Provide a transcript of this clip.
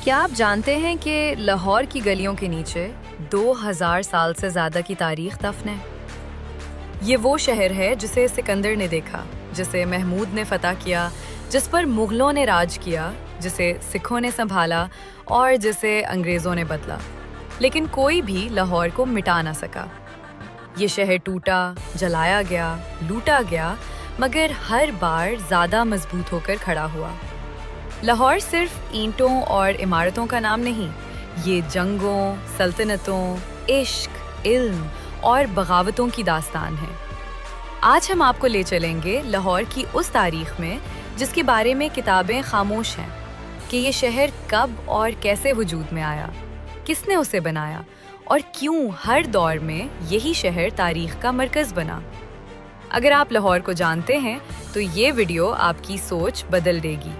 کیا آپ جانتے ہیں کہ لاہور کی گلیوں کے نیچے 2000 سال سے زیادہ کی تاریخ دفن ہے؟ یہ وہ شہر ہے جسے سکندر نے دیکھا، جسے محمود نے فتح کیا، جس پر مغلوں نے راج کیا، جسے سکھوں نے سنبھالا اور جسے انگریزوں نے بدلا، لیکن کوئی بھی لاہور کو مٹا نہ سکا۔ یہ شہر ٹوٹا، جلایا گیا، لوٹا گیا، مگر ہر بار زیادہ مضبوط ہو کر کھڑا ہوا۔ لاہور صرف اینٹوں اور عمارتوں کا نام نہیں، یہ جنگوں، سلطنتوں، عشق، علم اور بغاوتوں کی داستان ہے۔ آج ہم آپ کو لے چلیں گے لاہور کی اس تاریخ میں جس کے بارے میں کتابیں خاموش ہیں، کہ یہ شہر کب اور کیسے وجود میں آیا، کس نے اسے بنایا اور کیوں ہر دور میں یہی شہر تاریخ کا مرکز بنا۔ اگر آپ لاہور کو جانتے ہیں تو یہ ویڈیو آپ کی سوچ بدل دے گی۔